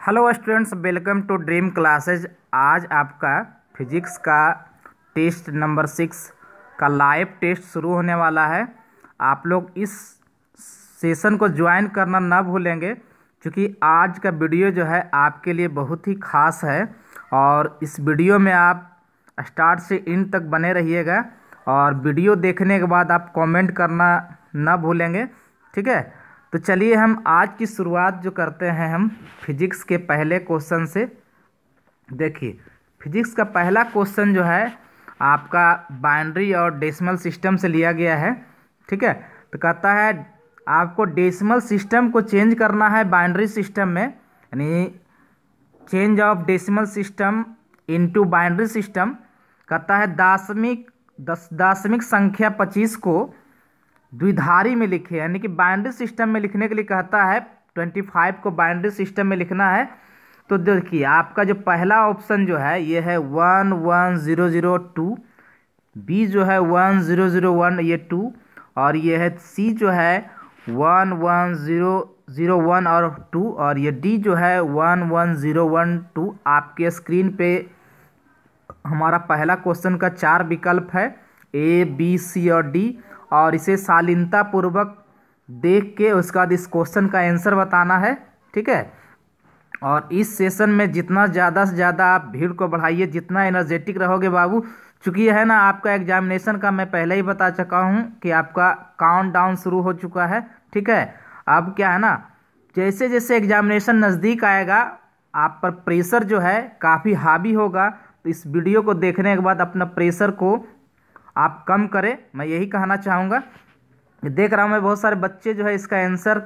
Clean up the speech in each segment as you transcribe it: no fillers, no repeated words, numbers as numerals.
Hello students, welcome to dream classes. आज आपका physics का टेस्ट नंबर 6 का लाइव टेस्ट शुरू होने वाला है। आप लोग इस सेशन को ज्वाइन करना ना भूलेंगे, क्योंकि आज का वीडियो जो है आपके लिए बहुत ही खास है। और इस वीडियो में आप स्टार्ट से एंड तक बने रहिएगा और वीडियो देखने के बाद आप कमेंट करना ना भूलेंगे, ठीक है। तो चलिए हम आज की शुरुआत जो करते हैं हम फिजिक्स के पहले क्वेश्चन से। देखिए, फिजिक्स का पहला क्वेश्चन जो है आपका बाइनरी और डेसिमल सिस्टम से लिया गया है, ठीक है। तो कहता है आपको डेसिमल सिस्टम को चेंज करना है बाइनरी सिस्टम में, यानी change of decimal system into binary system. कहता है दशमिक संख्या 25 को द्विधारी में लिखे, यानी कि बाइनरी सिस्टम में लिखने के लिए कहता है 25 को बाइनरी सिस्टम में लिखना है। तो देखिए आपका जो पहला ऑप्शन जो है ये है 11002, बी जो है 1001 ये 2, और ये है सी जो है 11001 और 2, और ये डी जो है 11012। आपके स्क्रीन पे हमारा पहला क्वेश्चन का 4 विकल्प है, ए बी सी और डी, और इसे शालीनता पूर्वक देख के उसके बाद इस क्वेश्चन का आंसर बताना है, ठीक है। और इस सेशन में जितना ज़्यादा से ज़्यादा आप भीड़ को बढ़ाइए, जितना एनर्जेटिक रहोगे बाबू, चूँकि यह है ना आपका एग्जामिनेशन का मैं पहले ही बता चुका हूँ कि आपका काउंट डाउन शुरू हो चुका है, ठीक है। अब क्या है ना, जैसे जैसे एग्जामिनेशन नज़दीक आएगा आप पर प्रेशर जो है काफ़ी हावी होगा। तो इस वीडियो को देखने के बाद अपना प्रेशर को आप कम करें, मैं यही कहना चाहूँगा। देख रहा हूँ मैं बहुत सारे बच्चे जो है इसका आंसर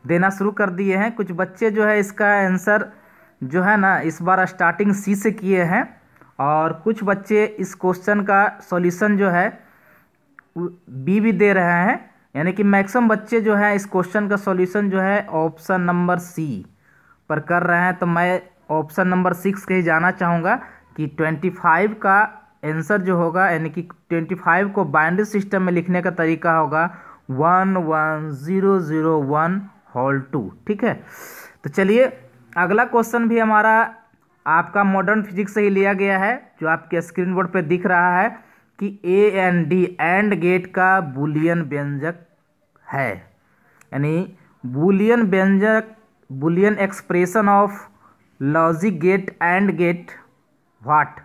देना शुरू कर दिए हैं। कुछ बच्चे जो है इसका आंसर जो है ना इस बार स्टार्टिंग सी से किए हैं, और कुछ बच्चे इस क्वेश्चन का सॉल्यूशन जो है बी भी दे रहे हैं, यानी कि मैक्सिमम बच्चे जो है इस क्वेश्चन का सॉल्यूशन जो है ऑप्शन नंबर सी पर कर रहे हैं। तो मैं ऑप्शन नंबर 6 के ही जाना चाहूँगा कि 25 का आंसर जो होगा, यानी कि 25 को बाइनरी सिस्टम में लिखने का तरीका होगा 11001 होल 2, ठीक है। तो चलिए अगला क्वेश्चन भी हमारा आपका मॉडर्न फिजिक्स से ही लिया गया है, जो आपके स्क्रीन बोर्ड पे दिख रहा है कि A and D and gate का बूलियन व्यंजक है, यानी बूलियन व्यंजक Boolean expression of logic gate and gate what.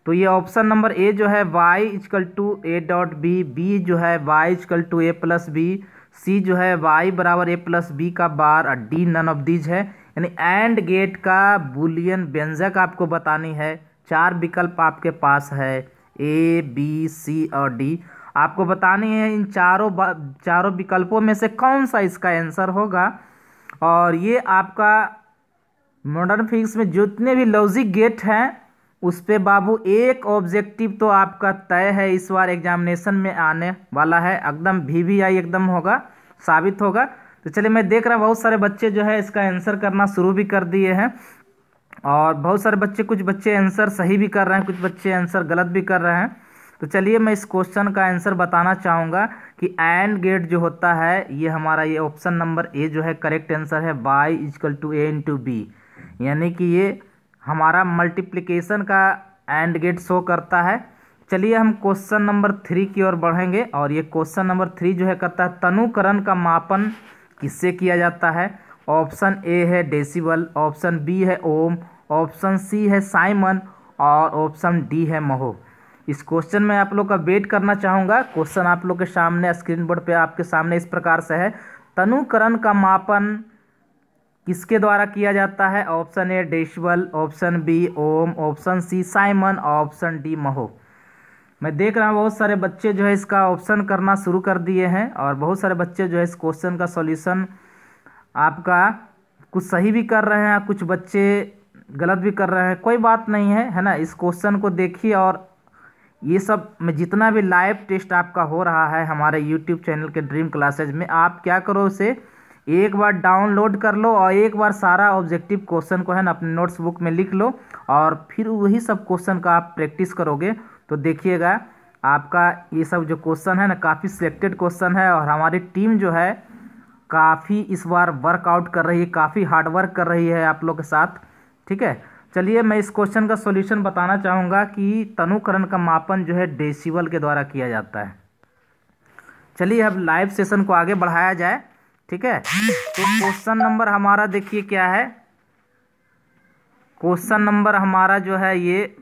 तो ये ऑप्शन नंबर ए जो है y equal to A dot B, B जो है y equal to A plus B, C जो है y बराबर ए प्लस बी का बार, और डी नन ऑफ दीज है। यानी एंड गेट का बूलियन व्यंजक आपको बतानी है। 4 विकल्प आपके पास है, ए बी सी और डी। आपको बतानी है इन चारों विकल्पों में से कौन सा इसका आंसर होगा। और ये आपका मॉडर्न फिजिक्स में जितने भी लॉजिक गेट हैं उस पे बाबू एक ऑब्जेक्टिव तो आपका तय है, इस बार एग्जामिनेशन में आने वाला है, एकदम VVI एकदम होगा, साबित होगा। तो चलिए मैं देख रहा हूँ बहुत सारे बच्चे जो है इसका आंसर करना शुरू भी कर दिए हैं, और बहुत सारे बच्चे कुछ बच्चे आंसर सही भी कर रहे हैं, कुछ बच्चे आंसर गलत भी कर रहे हैं। तो चलिए मैं इस क्वेश्चन का आंसर बताना चाहूँगा कि एंड गेट जो होता है ये हमारा ये ऑप्शन नंबर ए जो है करेक्ट आंसर है, y equal to A into B, यानी कि ये हमारा मल्टीप्लिकेशन का एंड गेट शो करता है। चलिए हम क्वेश्चन नंबर 3 की ओर बढ़ेंगे, और ये क्वेश्चन नंबर 3 जो है कहता है तनुकरण का मापन किससे किया जाता है। ऑप्शन ए है डेसिबल, ऑप्शन बी है ओम, ऑप्शन सी है साइमन, और ऑप्शन डी है महो। इस क्वेश्चन में आप लोग का वेट करना चाहूँगा। क्वेश्चन आप लोग के सामने स्क्रीन बोर्ड पे आपके सामने इस प्रकार से है, तनुकरण का मापन किसके द्वारा किया जाता है। Option A decibel, option B ohm, option C siemens, option D mho. मैं देख रहा हूँ बहुत सारे बच्चे जो है इसका ऑप्शन करना शुरू कर दिए हैं, और बहुत सारे बच्चे जो है इस क्वेश्चन का सॉल्यूशन आपका कुछ सही भी कर रहे हैं, कुछ बच्चे गलत भी कर रहे हैं। कोई बात नहीं है ना। इस क्वेश्चन को देखिए, और ये सब में जितना भी लाइव टेस्ट आपका हो रहा है हमारे यूट्यूब चैनल के ड्रीम क्लासेज में, आप क्या करो उसे एक बार डाउनलोड कर लो, और एक बार सारा ऑब्जेक्टिव क्वेश्चन को है ना अपने नोट्स बुक में लिख लो, और फिर वही सब क्वेश्चन का आप प्रैक्टिस करोगे तो देखिएगा आपका ये सब जो क्वेश्चन है ना काफ़ी सिलेक्टेड क्वेश्चन है, और हमारी टीम जो है काफ़ी इस बार वर्कआउट कर रही है, काफ़ी हार्ड वर्क कर रही है आप लोग के साथ। ठीक है, चलिए मैं इस क्वेश्चन का सॉल्यूशन बताना चाहूँगा कि तनुकरण का मापन जो है डेसिबल के द्वारा किया जाता है। चलिए अब लाइव सेशन को आगे बढ़ाया जाए। ठीक है, तो क्वेश्चन नंबर हमारा देखिए क्या है। क्वेश्चन नंबर हमारा जो है ये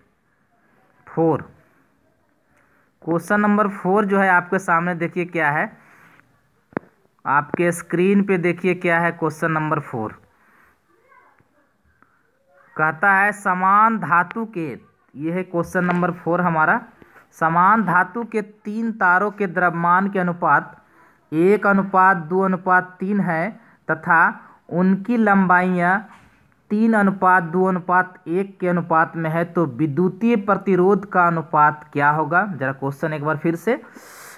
4, क्वेश्चन नंबर 4 जो है आपके सामने देखिए क्या है, आपके स्क्रीन पे देखिए क्या है। क्वेश्चन नंबर 4 कहता है समान धातु के, ये है क्वेश्चन नंबर 4 हमारा, समान धातु के 3 तारों के द्रव्यमान के अनुपात 1:2:3 है तथा उनकी लंबाइयाँ 3:2:1 के अनुपात में है, तो विद्युतीय प्रतिरोध का अनुपात क्या होगा। जरा क्वेश्चन एक बार फिर से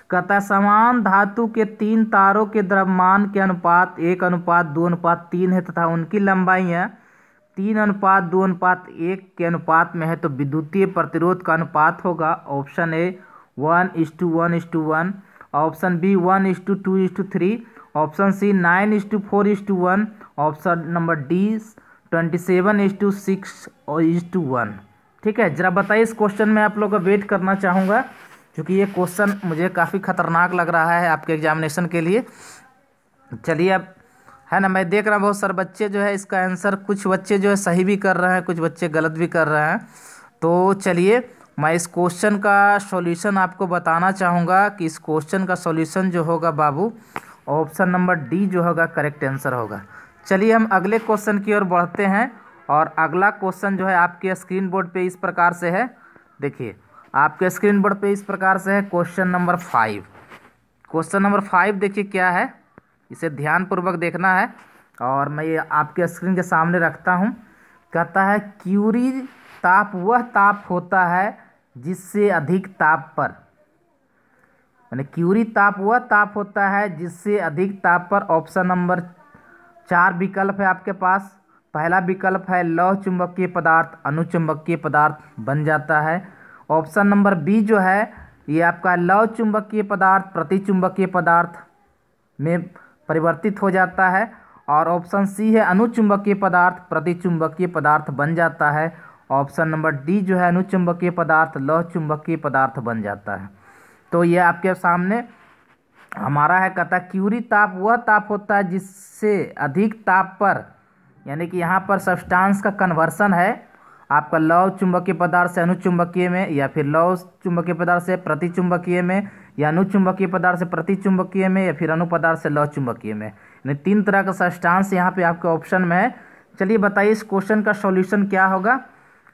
कहता है समान धातु के 3 तारों के द्रव्यमान के अनुपात 1:2:3 है तथा उनकी लंबाइयाँ 3:2:1 के अनुपात में है, तो विद्युतीय प्रतिरोध का अनुपात होगा option A 1:1:1, option B 1:2:3, option C 9:4:1, option number D 27:6:1। ठीक है, जरा बताइए इस क्वेश्चन में आप लोग को वेट करना चाहूँगा क्योंकि ये क्वेश्चन मुझे काफ़ी खतरनाक लग रहा है आपके एग्जामिनेशन के लिए। चलिए अब है ना, मैं देख रहा हूँ बहुत सारे बच्चे जो है इसका आंसर, कुछ बच्चे जो है सही भी कर रहे हैं, कुछ बच्चे गलत भी कर रहे हैं। तो चलिए मैं इस क्वेश्चन का सॉल्यूशन आपको बताना चाहूँगा कि इस क्वेश्चन का सॉल्यूशन जो होगा बाबू ऑप्शन नंबर डी जो होगा करेक्ट आंसर होगा। चलिए हम अगले क्वेश्चन की ओर बढ़ते हैं और अगला क्वेश्चन जो है आपके स्क्रीन बोर्ड पे इस प्रकार से है। देखिए आपके स्क्रीन बोर्ड पे इस प्रकार से है क्वेश्चन नंबर 5। क्वेश्चन नंबर 5 देखिए क्या है, इसे ध्यानपूर्वक देखना है और मैं ये आपके स्क्रीन के सामने रखता हूँ। कहता है क्यूरी ताप वह ताप होता है जिससे अधिक ताप पर, यानी क्यूरी ताप वह ताप होता है जिससे अधिक ताप पर। ऑप्शन नंबर 4 विकल्प है आपके पास। पहला विकल्प है लौह चुंबकीय पदार्थ अनुचुंबकीय पदार्थ बन जाता है। ऑप्शन नंबर बी जो है ये आपका लौह चुंबकीय पदार्थ प्रतिचुंबकीय पदार्थ में परिवर्तित हो जाता है। और ऑप्शन सी है अनुचुंबकीय पदार्थ प्रतिचुंबकीय पदार्थ बन जाता है। ऑप्शन नंबर डी जो है अनुचुंबकीय पदार्थ लौह चुंबकीय पदार्थ बन जाता है। तो ये आपके सामने हमारा है, कहता है क्यूरी ताप वह ताप होता है जिससे अधिक ताप पर, यानी कि यहाँ पर सब्सटेंस का कन्वर्सन है आपका लौह चुंबकीय पदार्थ से अनुचुंबकीय में, या फिर लौह चुंबकीय पदार्थ से प्रतिचुंबकीय में, या अनुचुंबकीय पदार्थ से प्रतिचुंबकीय में, या फिर अनुपदार्थ से लौह चुंबकीय में। यानी 3 तरह का सब्सटेंस यहाँ पे आपके ऑप्शन में है। चलिए बताइए इस क्वेश्चन का सॉल्यूशन क्या होगा।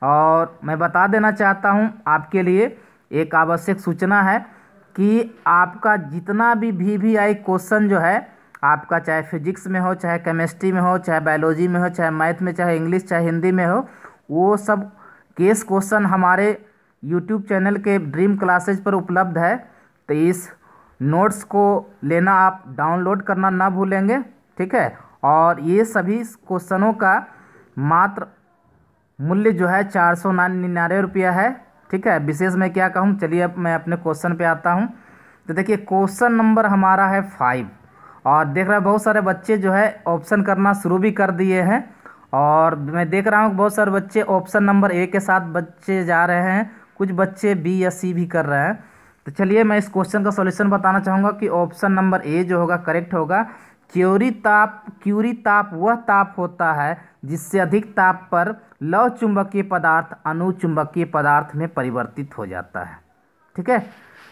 और मैं बता देना चाहता हूँ आपके लिए एक आवश्यक सूचना है कि आपका जितना भी VVI क्वेश्चन जो है आपका, चाहे फिजिक्स में हो, चाहे केमिस्ट्री में हो, चाहे बायोलॉजी में हो, चाहे मैथ में, चाहे इंग्लिश, चाहे हिंदी में हो, वो सब केस क्वेश्चन हमारे यूट्यूब चैनल के ड्रीम क्लासेज पर उपलब्ध है। तो इस नोट्स को लेना आप डाउनलोड करना ना भूलेंगे। ठीक है, और ये सभी क्वेश्चनों का मात्र मूल्य जो है 499 रुपया है। ठीक है, विशेष मैं क्या कहूँ, चलिए अब मैं अपने क्वेश्चन पे आता हूँ। तो देखिए क्वेश्चन नंबर हमारा है 5 और देख रहे हैं बहुत सारे बच्चे जो है ऑप्शन करना शुरू भी कर दिए हैं। और मैं देख रहा हूँ बहुत सारे बच्चे ऑप्शन नंबर ए के साथ बच्चे जा रहे हैं, कुछ बच्चे बी या सी भी कर रहे हैं। तो चलिए मैं इस क्वेश्चन का सॉल्यूशन बताना चाहूँगा कि ऑप्शन नंबर ए जो होगा करेक्ट होगा। क्यूरी ताप वह ताप होता है जिससे अधिक ताप पर लौह चुंबकीय पदार्थ अनुचुंबकीय पदार्थ में परिवर्तित हो जाता है। ठीक है,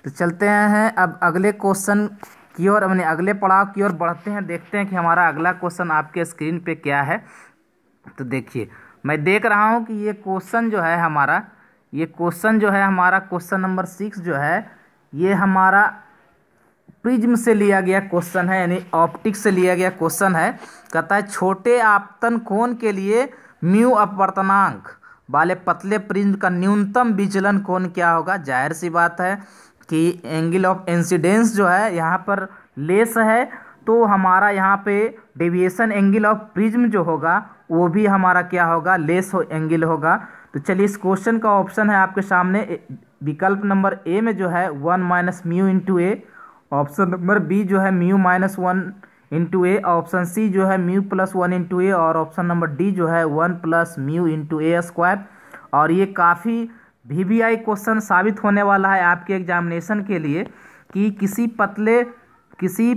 तो चलते हैं अब अगले क्वेश्चन की ओर, अपने अगले पड़ाव की ओर बढ़ते हैं। देखते हैं कि हमारा अगला क्वेश्चन आपके स्क्रीन पे क्या है। तो देखिए मैं देख रहा हूँ कि ये क्वेश्चन जो है हमारा, क्वेश्चन नंबर 6 जो है ये हमारा प्रिज्म से लिया गया क्वेश्चन है, यानी ऑप्टिक्स से लिया गया क्वेश्चन है। कहता है छोटे आपतन कोण के लिए म्यू अपवर्तनांक वाले पतले प्रिज्म का न्यूनतम विचलन कोण क्या होगा। जाहिर सी बात है कि एंगल ऑफ इंसिडेंस जो है यहाँ पर लेस है, तो हमारा यहाँ पे डेविएशन एंगल ऑफ प्रिज्म जो होगा वो भी हमारा क्या होगा, लेस एंगल होगा। तो चलिए इस क्वेश्चन का ऑप्शन है आपके सामने, विकल्प नंबर ए में जो है 1 - म्यू इंटू ए, ऑप्शन नंबर बी जो है म्यू -1 इंटू ए, ऑप्शन सी जो है म्यू प्लस 1 इंटू ए, और ऑप्शन नंबर डी जो है 1 प्लस म्यू इंटू ए स्क्वायर। और ये काफ़ी VBI क्वेश्चन साबित होने वाला है आपके एग्जामिनेशन के लिए कि किसी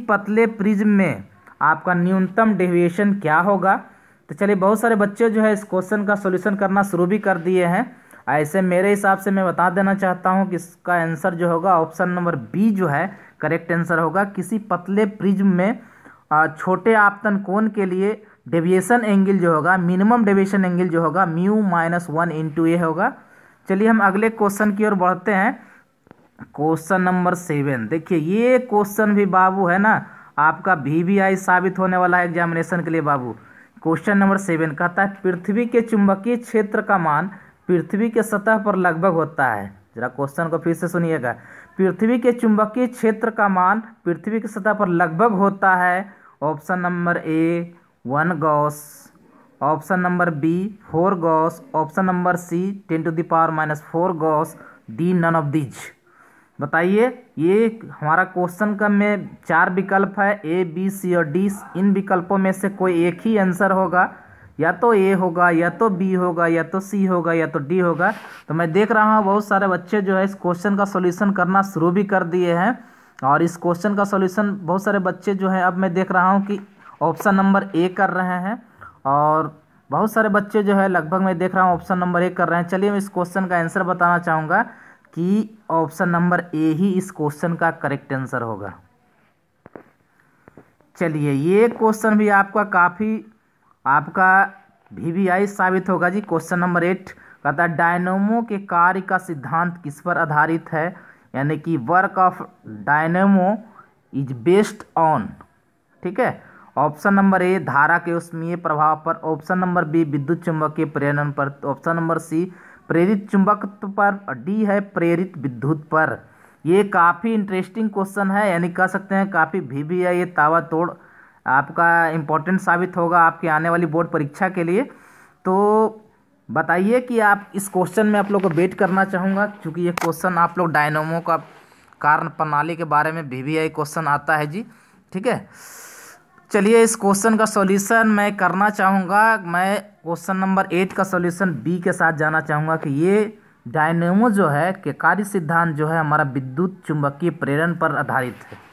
पतले प्रिज्म में आपका न्यूनतम डेविएशन क्या होगा। तो चलिए, बहुत सारे बच्चे जो है इस क्वेश्चन का सॉल्यूशन करना शुरू भी कर दिए हैं। ऐसे मेरे हिसाब से मैं बता देना चाहता हूं कि इसका आंसर जो होगा ऑप्शन नंबर बी जो है करेक्ट आंसर होगा। किसी पतले प्रिज्म में छोटे आपतन कोण के लिए डेविएशन एंगल जो होगा, मिनिमम डेविएशन एंगल जो होगा म्यू माइनस 1 इंटू ए होगा। चलिए हम अगले क्वेश्चन की ओर बढ़ते हैं। क्वेश्चन नंबर 7 देखिए, ये क्वेश्चन भी बाबू है ना आपका VBI साबित होने वाला है एग्जामिनेशन के लिए बाबू। क्वेश्चन नंबर 7 कहता है पृथ्वी के चुंबकीय क्षेत्र का मान पृथ्वी के सतह पर लगभग होता है। जरा क्वेश्चन को फिर से सुनिएगा। पृथ्वी के चुंबकीय क्षेत्र का मान पृथ्वी की सतह पर लगभग होता है। Option number A 1 gauss, option number B 4 gauss, option number C 10⁻⁻4 gauss, D none of these. बताइए, ये हमारा क्वेश्चन का में 4 विकल्प है, ए बी सी और डी। इन विकल्पों में से कोई एक ही आंसर होगा, या तो ए होगा, या तो बी होगा, या तो सी होगा, या तो डी होगा। तो मैं देख रहा हूँ बहुत सारे बच्चे जो है इस क्वेश्चन का सॉल्यूशन करना शुरू भी कर दिए हैं। और इस क्वेश्चन का सॉल्यूशन बहुत सारे बच्चे जो है, अब मैं देख रहा हूँ कि ऑप्शन नंबर ए कर रहे हैं, और बहुत सारे बच्चे जो है लगभग मैं देख रहा हूँ ऑप्शन नंबर ए कर रहे हैं। चलिए मैं इस क्वेश्चन का आंसर बताना चाहूँगा कि ऑप्शन नंबर ए ही इस क्वेश्चन का करेक्ट आंसर होगा। चलिए, ये क्वेश्चन भी आपका VBI साबित होगा जी। क्वेश्चन नंबर 8 कहता है डायनेमो के कार्य का सिद्धांत किस पर आधारित है, यानी कि work of dynamo is based on. ठीक है, ऑप्शन नंबर ए धारा के ऊष्मीय प्रभाव पर, ऑप्शन नंबर बी विद्युत चुंबकीय प्रेरण पर, ऑप्शन नंबर सी प्रेरित चुंबकत्व पर, डी है प्रेरित विद्युत पर। ये काफ़ी इंटरेस्टिंग क्वेश्चन है, यानी कह सकते हैं काफ़ी VBI ये ताबड़तोड़ आपका इम्पोर्टेंट साबित होगा आपके आने वाली बोर्ड परीक्षा के लिए। तो बताइए कि आप इस क्वेश्चन में आप लोग को वेट करना चाहूँगा, क्योंकि ये क्वेश्चन आप लोग डायनेमो का कार्य प्रणाली के बारे में VBI क्वेश्चन आता है जी। ठीक है, चलिए इस क्वेश्चन का सॉल्यूशन मैं करना चाहूँगा। मैं क्वेश्चन नंबर 8 का सॉल्यूशन बी के साथ जाना चाहूँगा कि ये डायनेमो जो है कि कार्य सिद्धांत जो है हमारा विद्युत चुंबकीय प्रेरण पर आधारित है।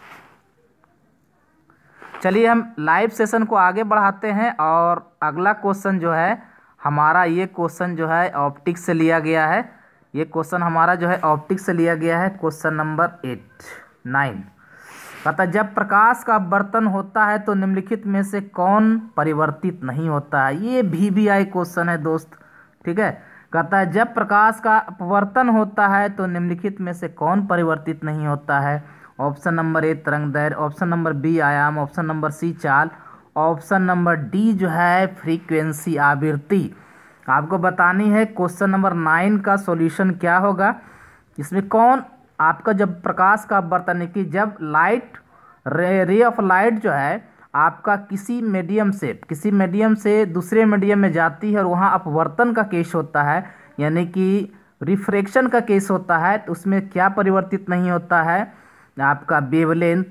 चलिए हम लाइव सेशन को आगे बढ़ाते हैं, और अगला क्वेश्चन जो है हमारा, ये क्वेश्चन जो है ऑप्टिक्स से लिया गया है। ये क्वेश्चन हमारा जो है ऑप्टिक्स से लिया गया है। क्वेश्चन नंबर 9 कहता जब प्रकाश का अपवर्तन होता है तो निम्नलिखित में से कौन परिवर्तित नहीं होता है। ये VBI क्वेश्चन है दोस्त। ठीक है, कहता है जब प्रकाश का अपवर्तन होता है तो निम्नलिखित में से कौन परिवर्तित नहीं होता है। ऑप्शन नंबर ए तरंग दैर्ध्य, ऑप्शन नंबर बी आयाम, ऑप्शन नंबर सी चाल, ऑप्शन नंबर डी जो है फ्रीक्वेंसी आवृत्ति। आपको बतानी है क्वेश्चन नंबर 9 का सॉल्यूशन क्या होगा। इसमें कौन आपका जब प्रकाश का अपवर्तन की जब लाइट रे ऑफ लाइट जो है आपका किसी मीडियम से दूसरे मीडियम में जाती है और वहाँ अपवर्तन का केस होता है, यानी कि रिफ्रैक्शन का केस होता है, तो उसमें क्या परिवर्तित नहीं होता है। आपका वेवलेंथ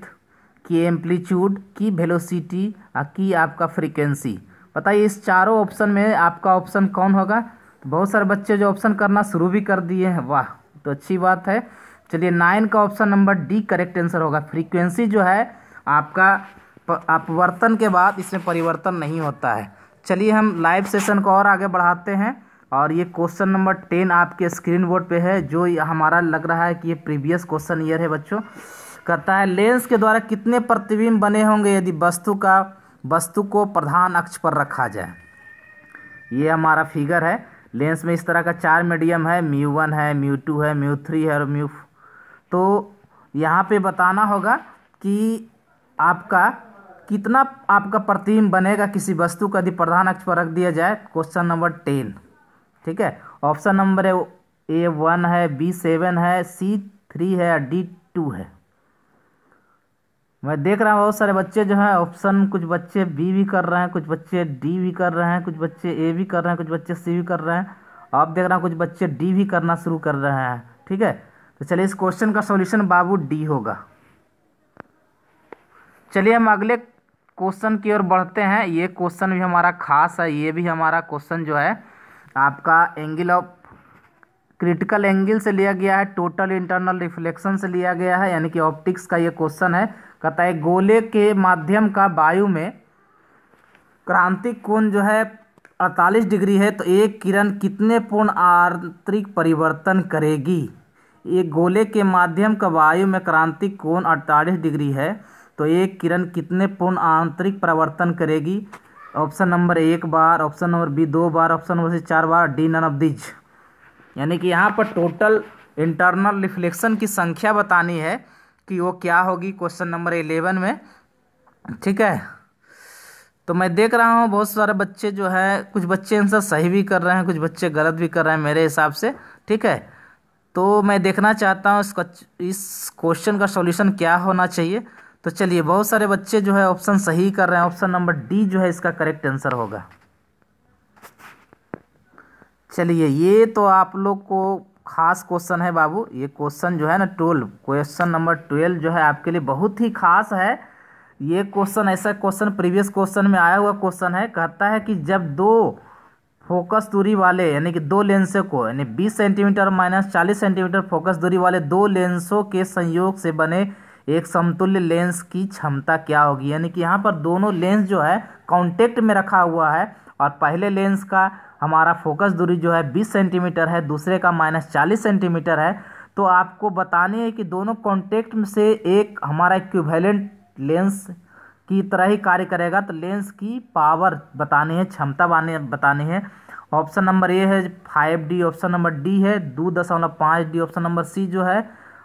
की, एम्पलीट्यूड की, वेलोसिटी की, आपका फ्रीक्वेंसी। बताइए इस चारों ऑप्शन में आपका ऑप्शन कौन होगा। तो बहुत सारे बच्चे जो ऑप्शन करना शुरू भी कर दिए हैं, वाह, तो अच्छी बात है। चलिए 9 का option number D correct answer होगा। फ्रीक्वेंसी जो है आपका अपवर्तन के बाद इसमें परिवर्तन नहीं होता है। चलिए हम लाइव सेशन को और आगे बढ़ाते हैं, और ये क्वेश्चन नंबर 10 आपके स्क्रीन बोर्ड पे है, जो हमारा लग रहा है कि ये प्रीवियस क्वेश्चन ईयर है बच्चों। कहता है लेंस के द्वारा कितने प्रतिबिंब बने होंगे यदि वस्तु को प्रधान अक्ष पर रखा जाए। ये हमारा फिगर है। लेंस में इस तरह का 4 मीडियम है, μ1 है, μ2 है, μ3 है और μ। तो यहाँ पे बताना होगा कि आपका कितना आपका प्रतिबिंब बनेगा किसी वस्तु को यदि प्रधान अक्ष पर रख दिया जाए। Question number 10। ठीक है, ऑप्शन नंबर A1 है, B7 है, C3 है, D2 है। मैं देख रहा हूँ बहुत सारे बच्चे जो हैं ऑप्शन, कुछ बच्चे बी भी कर रहे हैं, कुछ बच्चे डी भी कर रहे हैं, कुछ बच्चे ए भी कर रहे हैं, कुछ बच्चे सी भी कर रहे हैं। आप देख रहा हूँ कुछ बच्चे डी भी करना शुरू कर रहे हैं। ठीक है, तो चलिए इस क्वेश्चन का सॉल्यूशन बाबू डी होगा। चलिए हम अगले क्वेश्चन की ओर बढ़ते हैं। ये क्वेश्चन भी हमारा खास है। ये भी हमारा क्वेश्चन जो है आपका एंगल ऑफ क्रिटिकल एंगल से लिया गया है, टोटल इंटरनल रिफ्लेक्शन से लिया गया है, यानी कि ऑप्टिक्स का ये क्वेश्चन है। कहता है गोले के माध्यम का वायु में क्रांतिक कोण जो है 48 डिग्री है, तो एक किरण कितने पूर्ण आंतरिक परिवर्तन करेगी। एक गोले के माध्यम का वायु में क्रांतिक कोण 48 डिग्री है, तो एक किरण कितने पूर्ण आंतरिक परिवर्तन करेगी। ऑप्शन नंबर 1 बार, ऑप्शन नंबर बी 2 बार, ऑप्शन नंबर सी 4 बार, डी नन ऑफ दीज। यानी कि यहाँ पर टोटल इंटरनल रिफ्लेक्शन की संख्या बतानी है कि वो क्या होगी क्वेश्चन नंबर 11 में। ठीक है, तो मैं देख रहा हूँ बहुत सारे बच्चे जो है, कुछ बच्चे आंसर सही भी कर रहे हैं, कुछ बच्चे गलत भी कर रहे हैं मेरे हिसाब से। ठीक है, तो मैं देखना चाहता हूँ इस क्वेश्चन का सॉल्यूशन क्या होना चाहिए। तो चलिए, बहुत सारे बच्चे जो है ऑप्शन सही कर रहे हैं। ऑप्शन नंबर डी जो है इसका करेक्ट आंसर होगा। चलिए, ये तो आप लोग को खास क्वेश्चन है बाबू। ये क्वेश्चन जो है ना 12, क्वेश्चन नंबर 12 जो है आपके लिए बहुत ही खास है। ये क्वेश्चन ऐसा क्वेश्चन प्रीवियस क्वेश्चन में आया हुआ क्वेश्चन है। कहता है कि जब दो फोकस दूरी वाले यानी कि दो लेंसों को, यानी 20 सेंटीमीटर माइनस 40 सेंटीमीटर फोकस दूरी वाले दो लेंसों के संयोग से बने एक समतुल्य लेंस की क्षमता क्या होगी। यानी कि यहाँ पर दोनों लेंस जो है कांटेक्ट में रखा हुआ है, और पहले लेंस का हमारा फोकस दूरी जो है 20 सेंटीमीटर है, दूसरे का माइनस 40 सेंटीमीटर है। तो आपको बतानी है कि दोनों कांटेक्ट में से एक हमारा इक्विवेलेंट लेंस की तरह ही कार्य करेगा। तो लेंस की पावर बतानी है, क्षमता बतानी है। ऑप्शन नंबर ए है 5D, ऑप्शन नंबर डी है 2.5D, ऑप्शन नंबर सी जो है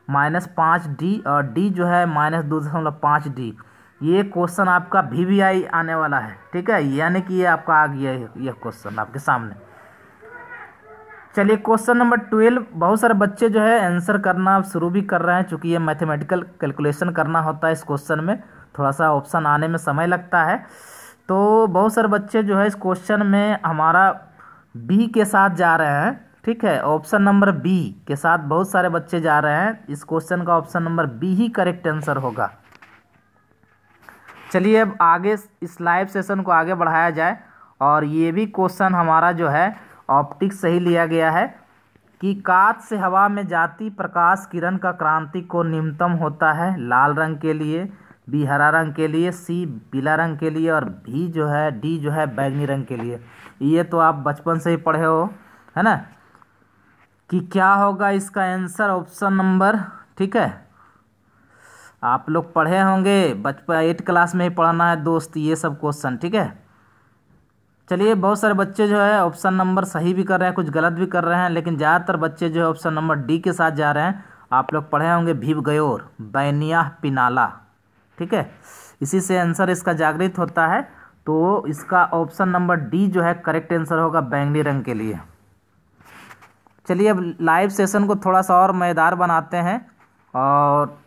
-5D, और डी जो है -2.5D। ये क्वेश्चन आपका VVI आने वाला है। ठीक है, यानी कि ये आपका आ गया है ये क्वेश्चन आपके सामने। चलिए, क्वेश्चन नंबर 12 बहुत सारे बच्चे जो है आंसर करना शुरू भी कर रहे हैं, चूँकि ये मैथमेटिकल कैलकुलेशन करना होता है इस क्वेश्चन में, थोड़ा सा ऑप्शन आने में समय लगता है। तो बहुत सारे बच्चे जो है इस क्वेश्चन में हमारा बी के साथ जा रहे हैं। ठीक है, ऑप्शन नंबर बी के साथ बहुत सारे बच्चे जा रहे हैं। इस क्वेश्चन का ऑप्शन नंबर बी ही करेक्ट आंसर होगा। चलिए, अब आगे इस लाइव सेशन को आगे बढ़ाया जाए। और ये भी क्वेश्चन हमारा जो है ऑप्टिक्स से ही लिया गया है कि कांच से हवा में जाती प्रकाश किरण का क्रांतिक कोण न्यूनतम होता है लाल रंग के लिए, बी हरा रंग के लिए, सी पीला रंग के लिए, और डी जो है बैंगनी रंग के लिए। ये तो आप बचपन से ही पढ़े हो, है ना, कि क्या होगा इसका आंसर ऑप्शन नंबर। ठीक है, आप लोग पढ़े होंगे बचपन 8 क्लास में ही पढ़ना है दोस्त ये सब क्वेश्चन। ठीक है, चलिए, बहुत सारे बच्चे जो है ऑप्शन नंबर सही भी कर रहे हैं, कुछ गलत भी कर रहे हैं, लेकिन ज़्यादातर बच्चे जो है ऑप्शन नंबर डी के साथ जा रहे हैं। आप लोग पढ़े होंगे भीव गयोर बैनिया पिनाला। ठीक है, इसी से आंसर इसका जागृत होता है। तो इसका ऑप्शन नंबर डी जो है करेक्ट आंसर होगा बैंगनी रंग के लिए। चलिए, अब लाइव सेशन को थोड़ा सा और मज़ेदार बनाते हैं। और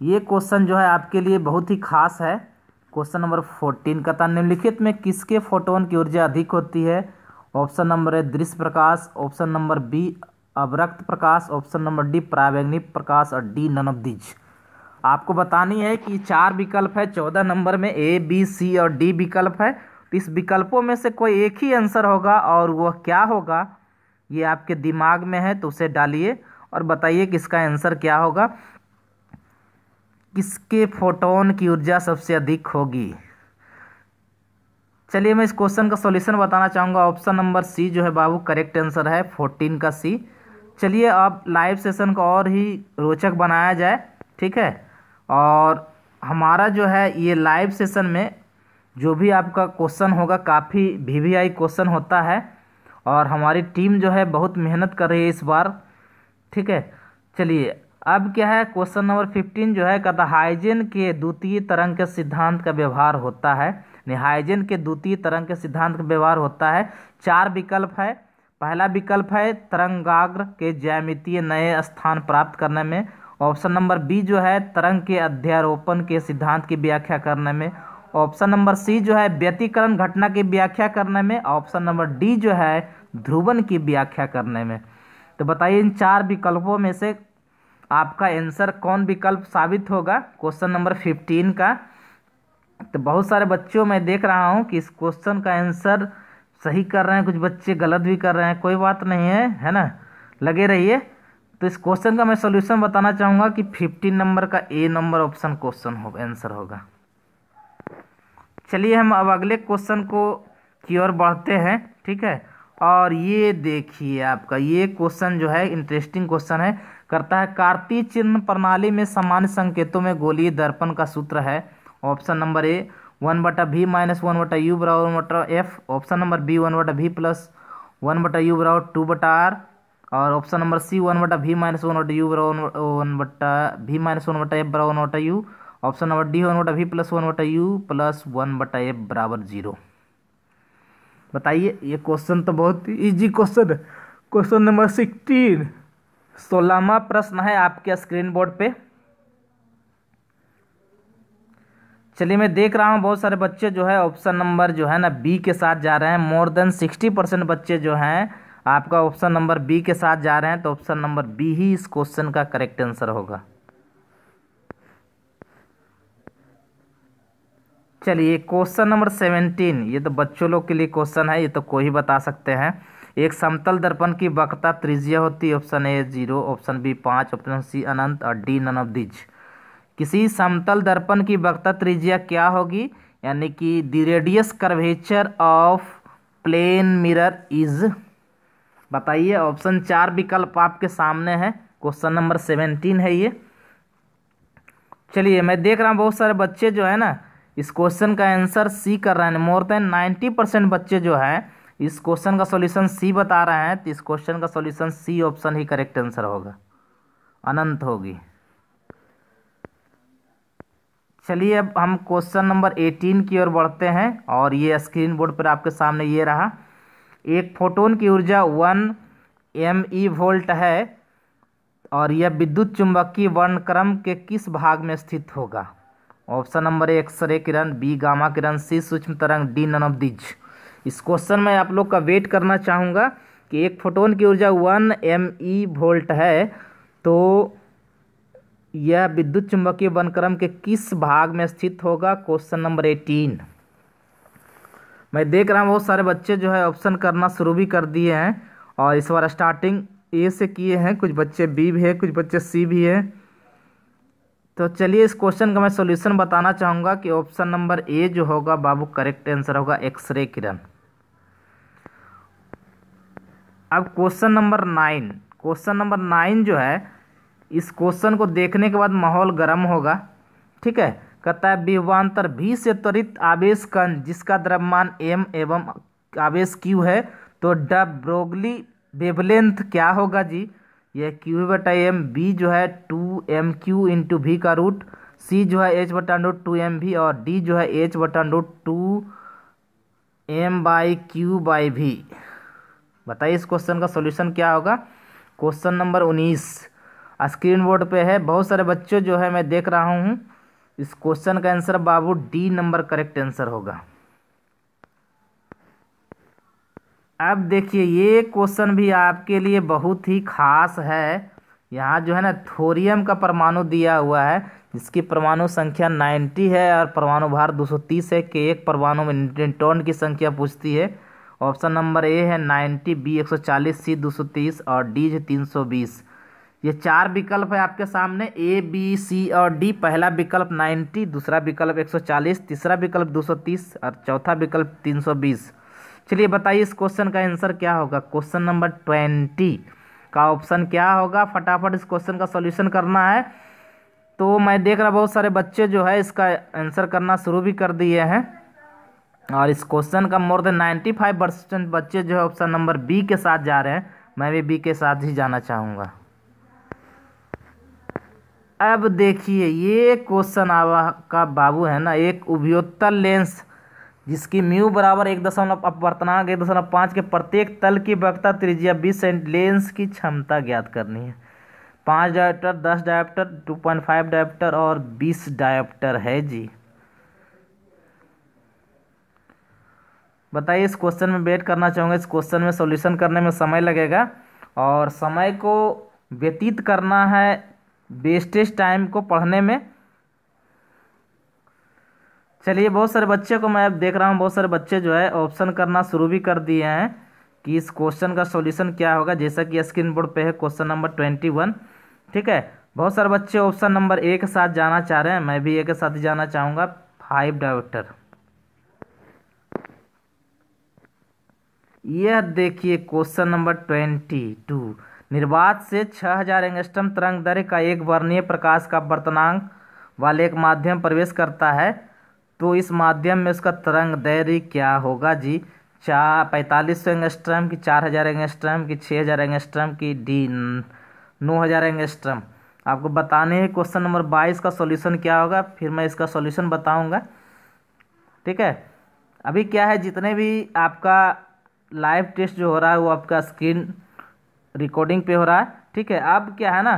ये क्वेश्चन जो है आपके लिए बहुत ही खास है। क्वेश्चन नंबर 14 का निम्नलिखित में किसके फोटोन की ऊर्जा अधिक होती है। ऑप्शन नंबर ए दृश्य प्रकाश, ऑप्शन नंबर बी अवरक्त प्रकाश, ऑप्शन नंबर डी पराबैंगनी प्रकाश, और डी नन ऑफ दीज। आपको बतानी है कि 4 विकल्प है 14 नंबर में, ए बी सी और डी विकल्प है। तो इस विकल्पों में से कोई एक ही आंसर होगा, और वह क्या होगा ये आपके दिमाग में है, तो उसे डालिए और बताइए कि इसका आंसर क्या होगा। किसके फोटोन की ऊर्जा सबसे अधिक होगी। चलिए, मैं इस क्वेश्चन का सॉल्यूशन बताना चाहूँगा। ऑप्शन नंबर सी जो है बाबू करेक्ट आंसर है, 14 का सी। चलिए, अब लाइव सेशन को और ही रोचक बनाया जाए। ठीक है, और हमारा जो है ये लाइव सेशन में जो भी आपका क्वेश्चन होगा काफ़ी VVI क्वेश्चन होता है, और हमारी टीम जो है बहुत मेहनत कर रही है इस बार। ठीक है, चलिए, अब क्या है क्वेश्चन नंबर 15 जो है कहता हाइजेन के द्वितीय तरंग के सिद्धांत का व्यवहार होता है। हाइजेन के द्वितीय तरंग के सिद्धांत का व्यवहार होता है। 4 विकल्प है। पहला विकल्प है तरंगाग्र के ज्यामितीय नए स्थान प्राप्त करने में। ऑप्शन नंबर बी जो है तरंग के अध्यारोपण के सिद्धांत की व्याख्या करने में। ऑप्शन नंबर सी जो है व्यतिकरण घटना की व्याख्या करने में। ऑप्शन नंबर डी जो है ध्रुवन की व्याख्या करने में। तो बताइए, इन 4 विकल्पों में से आपका आंसर कौन विकल्प साबित होगा क्वेश्चन नंबर 15 का। तो बहुत सारे बच्चों मैं देख रहा हूँ कि इस क्वेश्चन का आंसर सही कर रहे हैं, कुछ बच्चे गलत भी कर रहे हैं। कोई बात नहीं है ना, लगे रहिए। तो इस क्वेश्चन का मैं सॉल्यूशन बताना चाहूँगा कि 15 नंबर का ए नंबर ऑप्शन क्वेश्चन होगा, आंसर होगा। चलिए हम अब अगले क्वेश्चन को की ओर बढ़ते हैं, ठीक है। और ये देखिए आपका ये क्वेश्चन जो है इंटरेस्टिंग क्वेश्चन है। करता है कार्तीय चिन्ह प्रणाली में सामान्य संकेतों में गोलीय दर्पण का सूत्र है। ऑप्शन नंबर ए 1/v माइनस 1/u बराबर 1/f। Option number B 1/v plus 1/u बराबर 2/r। और ऑप्शन नंबर सी 1/v माइनस 1/u बराबर 1/v माइनस 1/f बराबर 1/u। Option number D 1/v plus 1/u plus 1/f बराबर 0। बताइए, ये क्वेश्चन तो बहुत इजी क्वेश्चन है। क्वेश्चन नंबर 16, 16वां प्रश्न है आपके स्क्रीन बोर्ड पे। चलिए मैं देख रहा हूँ बहुत सारे बच्चे जो है ऑप्शन नंबर जो है ना बी के साथ जा रहे हैं। मोर देन 60% बच्चे जो हैं आपका ऑप्शन नंबर बी के साथ जा रहे हैं। तो ऑप्शन नंबर बी ही इस क्वेश्चन का करेक्ट आंसर होगा। चलिए क्वेश्चन नंबर 17, ये तो बच्चों लोग के लिए क्वेश्चन है, ये तो कोई ही बता सकते हैं। एक समतल दर्पण की वक्रता त्रिज्या होती है। Option A 0, option B 5, option C अनंत और डी नन ऑफ दीज। किसी समतल दर्पण की वक्रता त्रिज्या क्या होगी, यानी कि the radius curvature of plane mirror is. बताइए, ऑप्शन 4 विकल्प आपके सामने है। क्वेश्चन नंबर 17 है ये। चलिए मैं देख रहा हूँ बहुत सारे बच्चे जो है ना इस क्वेश्चन का आंसर सी कर रहे हैं। मोर देन 90% बच्चे जो है इस क्वेश्चन का सॉल्यूशन सी बता रहे हैं। तो इस क्वेश्चन का सॉल्यूशन सी ऑप्शन ही करेक्ट आंसर होगा, अनंत होगी। चलिए अब हम क्वेश्चन नंबर 18 की ओर बढ़ते हैं। और ये स्क्रीन बोर्ड पर आपके सामने ये रहा। एक फोटोन की ऊर्जा 1 MeV वोल्ट है और यह विद्युत चुंबकीय वर्णक्रम के किस भाग में स्थित होगा। ऑप्शन नंबर ए एक्सरे किरण, बी गामा किरण, सी सूक्ष्म तरंग, डी नन ऑफ दीज। इस क्वेश्चन में आप लोग का वेट करना चाहूँगा कि एक फोटोन की ऊर्जा 1 MeV वोल्ट है, तो यह विद्युत चुंबकीय वर्णक्रम के किस भाग में स्थित होगा। Question number 18। मैं देख रहा हूँ बहुत सारे बच्चे जो है ऑप्शन करना शुरू भी कर दिए हैं और इस बार स्टार्टिंग ए से किए हैं। कुछ बच्चे बी भी है, कुछ बच्चे सी भी है। तो चलिए इस क्वेश्चन का मैं सॉल्यूशन बताना चाहूँगा कि ऑप्शन नंबर ए जो होगा बाबू करेक्ट आंसर होगा, एक्सरे किरण। अब क्वेश्चन नंबर 9, क्वेश्चन नंबर 9 जो है इस क्वेश्चन को देखने के बाद माहौल गर्म होगा, ठीक है। कहता है विभवांतर V से त्वरित आवेश कण जिसका द्रव्यमान m एवं आवेश q है, तो द ब्रोगली वेवलेंथ क्या होगा जी। यह q/m, b जो है 2mq इंटू v का रूट, c जो है h/√2mv और d जो है h/2m/q/v। बताइए इस क्वेश्चन का सॉल्यूशन क्या होगा। क्वेश्चन नंबर 19 स्क्रीन बोर्ड पे है। बहुत सारे बच्चों जो है मैं देख रहा हूँ इस क्वेश्चन का आंसर बाबू डी नंबर करेक्ट आंसर होगा। अब देखिए ये क्वेश्चन भी आपके लिए बहुत ही खास है। यहाँ जो है ना थोरियम का परमाणु दिया हुआ है जिसकी परमाणु संख्या 90 है और परमाणु भार 230 है कि एक परमाणु में न्यूट्रॉन की संख्या पूछती है। ऑप्शन नंबर ए है 90, बी 140, सी 230 और डी है 320। ये 4 विकल्प है आपके सामने, ए बी सी और डी। पहला विकल्प 90, दूसरा विकल्प 140, तीसरा विकल्प 230 और चौथा विकल्प 320। चलिए बताइए इस क्वेश्चन का आंसर क्या होगा। क्वेश्चन नंबर 20 का ऑप्शन क्या होगा। फटाफट इस क्वेश्चन का सॉल्यूशन करना है। तो मैं देख रहा बहुत सारे बच्चे जो है इसका आंसर करना शुरू भी कर दिए हैं और इस क्वेश्चन का मोर देन 95% बच्चे जो है ऑप्शन नंबर बी के साथ जा रहे हैं। मैं भी बी के साथ ही जाना चाहूँगा। अब देखिए ये क्वेश्चन का बाबू है ना, एक उभयोत्तल लेंस जिसकी म्यू बराबर 1 अपवर्तनांक 1.5 के प्रत्येक तल की वक्रता त्रिज्या 20 सेंट, लेंस की क्षमता ज्ञात करनी है। 5 डायोप्टर, 10 डायोप्टर, 2.5 डायोप्टर और 20 डायोप्टर है जी। बताइए इस क्वेश्चन में वेट करना चाहूँगा। इस क्वेश्चन में सॉल्यूशन करने में समय लगेगा और समय को व्यतीत करना है वेस्टेज टाइम को पढ़ने में। चलिए, बहुत सारे बच्चे को मैं अब देख रहा हूँ, बहुत सारे बच्चे जो है ऑप्शन करना शुरू भी कर दिए हैं कि इस क्वेश्चन का सॉल्यूशन क्या होगा। जैसा कि स्क्रीन बोर्ड पे है क्वेश्चन नंबर 21। ठीक है, बहुत सारे बच्चे ऑप्शन नंबर ए के साथ जाना चाह रहे हैं, मैं भी ए के साथ ही जाना चाहूँगा। 5 डायोप्टर। यह देखिए क्वेश्चन नंबर 22। निर्वात से 6000 एंगस्ट्रम तरंग दैर्घ्य का एक वर्णीय प्रकाश का वर्तनांक वाले एक माध्यम प्रवेश करता है, तो इस माध्यम में उसका तरंग दैर्घ्य क्या होगा जी। 4500 एंगस्ट्रम की, 4000 एंगस्ट्रम की, 6000 एंगस्ट्रम की, डी 9000 एंगस्ट्रम। आपको बताने हैं क्वेश्चन नंबर 22 का सॉल्यूशन क्या होगा, फिर मैं इसका सॉल्यूशन बताऊंगा। ठीक है, अभी क्या है, जितने भी आपका लाइव टेस्ट जो हो रहा है वो आपका स्क्रीन रिकॉर्डिंग पे हो रहा है। ठीक है, अब क्या है ना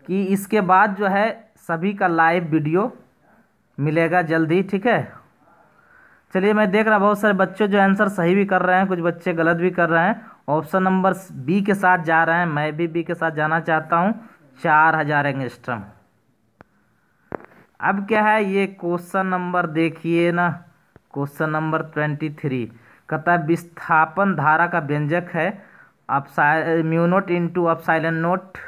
कि इसके बाद जो है सभी का लाइव वीडियो मिलेगा जल्दी। ठीक है, चलिए, मैं देख रहा बहुत सारे बच्चे जो आंसर सही भी कर रहे हैं, कुछ बच्चे गलत भी कर रहे हैं। ऑप्शन नंबर बी के साथ जा रहे हैं, मैं भी बी के साथ जाना चाहता हूँ। 4000 एंगस्ट्रम। अब क्या है, ये क्वेश्चन नंबर देखिए ना, क्वेश्चन नंबर 23 कहता है विस्थापन धारा का व्यंजक है mu naught into epsilon naught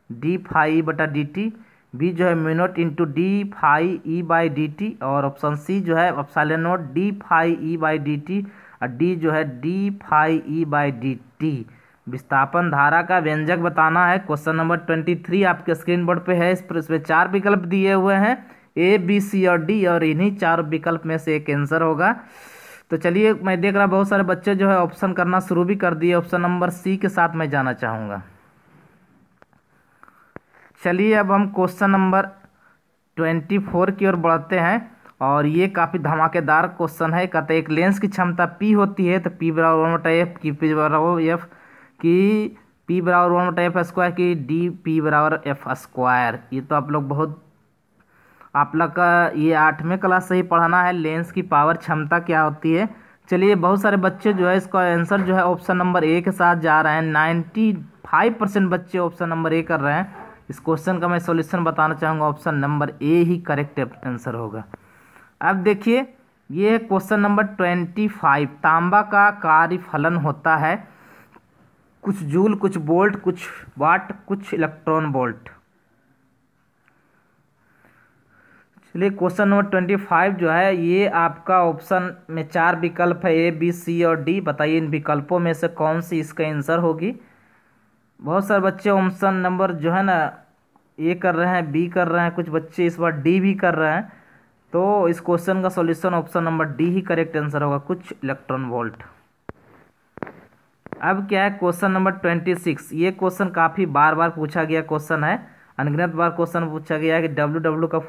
d phi बटा डी टी। बी जो है mu naught into d phi E by d t, और ऑप्शन सी जो है epsilon naught d phi E by d t, और डी जो है d phi E by d t. विस्थापन धारा का व्यंजक बताना है। क्वेश्चन नंबर 23 आपके स्क्रीन बोर्ड पे है। इसमें 4 विकल्प दिए हुए हैं, ए बी सी और डी, और इन्हीं 4 विकल्प में से एक आंसर होगा। तो चलिए, मैं देख रहा बहुत सारे बच्चे जो है ऑप्शन करना शुरू भी कर दिए। ऑप्शन नंबर सी के साथ मैं जाना चाहूँगा। चलिए, अब हम क्वेश्चन नंबर 24 की ओर बढ़ते हैं, और ये काफ़ी धमाकेदार क्वेश्चन है। कहते हैं एक लेंस की क्षमता P होती है, तो P बराबर 1/f की, P बराबर F की, P बराबर 1/f स्क्वायर की, डी P बराबर F स्क्वायर। ये तो आप लोग बहुत, आप लोग का ये 8वें क्लास से ही पढ़ाना है, लेंस की पावर क्षमता क्या होती है। चलिए, बहुत सारे बच्चे जो है इसका आंसर जो है ऑप्शन नंबर ए के साथ जा रहे हैं। 95% बच्चे ऑप्शन नंबर ए कर रहे हैं। इस क्वेश्चन का मैं सॉल्यूशन बताना चाहूँगा, ऑप्शन नंबर ए ही करेक्ट आंसर होगा। अब देखिए, ये है क्वेश्चन नंबर 25। तांबा का कार्य फलन होता है कुछ जूल, कुछ वोल्ट, कुछ वाट, कुछ इलेक्ट्रॉन वोल्ट। चलिए, क्वेश्चन नंबर 25 जो है ये आपका ऑप्शन में 4 विकल्प है, ए बी सी और डी। बताइए इन विकल्पों में से कौन सी इसका आंसर होगी। बहुत सारे बच्चे ऑप्शन नंबर जो है ना ए कर रहे हैं, बी कर रहे हैं, कुछ बच्चे इस बार डी भी कर रहे हैं। तो इस क्वेश्चन का सॉल्यूशन ऑप्शन नंबर डी ही करेक्ट आंसर होगा, कुछ इलेक्ट्रॉन वोल्ट। अब क्या है, क्वेश्चन नंबर 26। ये क्वेश्चन काफ़ी बार बार पूछा गया क्वेश्चन है, अनगिनत बार क्वेश्चन पूछा गया है कि डब्ल्यू का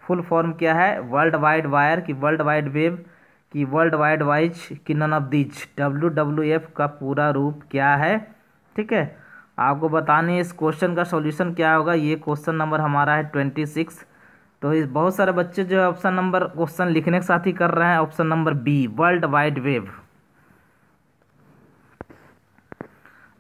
फुल फॉर्म क्या है। वर्ल्ड वाइड वायर की, वर्ल्ड वाइड वेब की, वर्ल्ड वाइड वाइज की, नन ऑफ दीज। WWF का पूरा रूप क्या है। ठीक है, आपको बताने है इस क्वेश्चन का सॉल्यूशन क्या होगा। ये क्वेश्चन नंबर हमारा है 26। तो इस बहुत सारे बच्चे जो है ऑप्शन नंबर क्वेश्चन लिखने के साथ ही कर रहे हैं, option number B world wide web.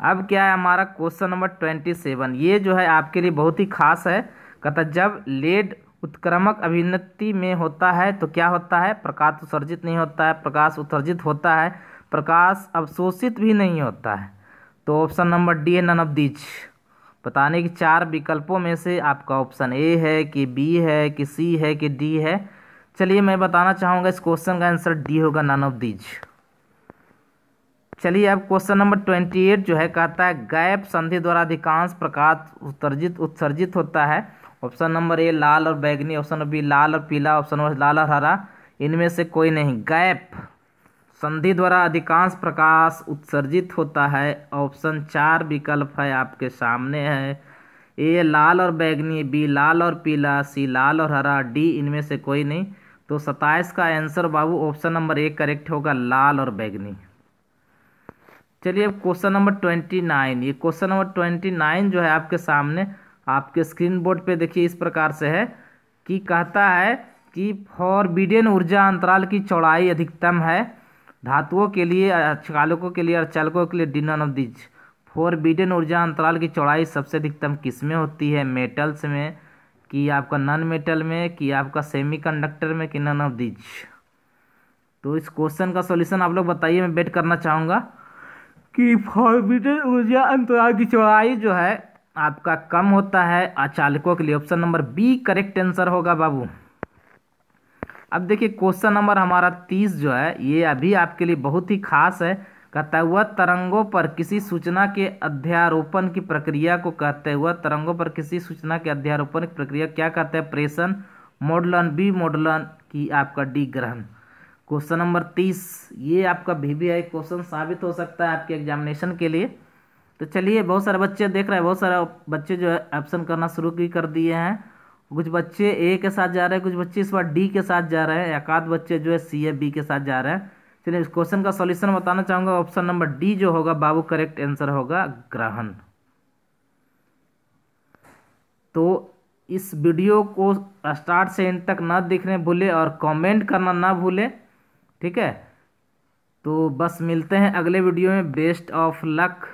अब क्या है हमारा क्वेश्चन नंबर 27। ये जो है आपके लिए बहुत ही खास है। कहता जब लेड उत्क्रमक अभिन्नति में होता है तो क्या होता है, प्रकाश उत्सर्जित नहीं होता है, प्रकाश उत्सर्जित होता है, प्रकाश अवशोषित भी नहीं होता है। तो ऑप्शन नंबर डी है नन ऑफ दीज। बताने की 4 विकल्पों में से आपका ऑप्शन ए है कि बी है कि सी है कि डी है। चलिए, मैं बताना चाहूँगा इस क्वेश्चन का आंसर डी होगा, नन ऑफ दीज। चलिए, अब क्वेश्चन नंबर 28 जो है कहता है गैप संधि द्वारा अधिकांश प्रकाश उत्सर्जित होता है। ऑप्शन नंबर ए लाल और बैगनी, ऑप्शन नंबर बी लाल और पीला, ऑप्शन नंबर लाल और हरा, इनमें से कोई नहीं। गैप संधि द्वारा अधिकांश प्रकाश उत्सर्जित होता है। ऑप्शन 4 विकल्प है आपके सामने है, ए लाल और बैगनी, बी लाल और पीला, सी लाल और हरा, डी इनमें से कोई नहीं। तो 27 का answer Babu option number A correct होगा, लाल और बैगनी। चलिए, अब क्वेश्चन नंबर 29। ये क्वेश्चन नंबर 29 जो है आपके सामने आपके स्क्रीन बोर्ड पे देखिए इस प्रकार से है कि कहता है कि फॉरबिडेन ऊर्जा अंतराल की चौड़ाई अधिकतम है धातुओं के लिए, चालकों के लिए और चालकों के लिए, D none of these. Forbidden ऊर्जा अंतराल की चौड़ाई सबसे अधिकतम किस में होती है, मेटल्स में, कि आपका नॉन मेटल में, कि आपका सेमीकंडक्टर में, कि नन ऑफ दीज। तो इस क्वेश्चन का सॉल्यूशन आप लोग बताइए, मैं बेट करना चाहूँगा कि फॉर्बिडन ऊर्जा अंतराल की चौड़ाई जो है आपका कम होता है अचालकों के लिए। Option number B correct answer होगा बाबू। अब देखिए क्वेश्चन नंबर हमारा 30 जो है ये अभी आपके लिए बहुत ही खास है। कहता हुआ तरंगों पर किसी सूचना के अध्यारोपण की प्रक्रिया को कहते हुए, तरंगों पर किसी सूचना के अध्यारोपण की प्रक्रिया क्या कहते हैं? प्रेषण, मोडलन, बी मोडलन, की आपका डी ग्रहण। क्वेश्चन नंबर 30 ये आपका VVI क्वेश्चन साबित हो सकता है आपके एग्जामिनेशन के लिए। तो चलिए, बहुत सारे बच्चे देख रहे हैं, बहुत सारे बच्चे जो है ऑप्शन करना शुरू भी कर दिए हैं। कुछ बच्चे ए के साथ जा रहे हैं, कुछ बच्चे इस बार डी के साथ जा रहे हैं, एक आध बच्चे जो है सी या बी के साथ जा रहे हैं। चलिए इस क्वेश्चन का सॉल्यूशन बताना चाहूंगा। ऑप्शन नंबर डी जो होगा बाबू करेक्ट आंसर होगा, ग्रहण। तो इस वीडियो को स्टार्ट से एंड तक ना देखने भूले और कमेंट करना ना भूले, ठीक है। तो बस मिलते हैं अगले वीडियो में। Best of luck.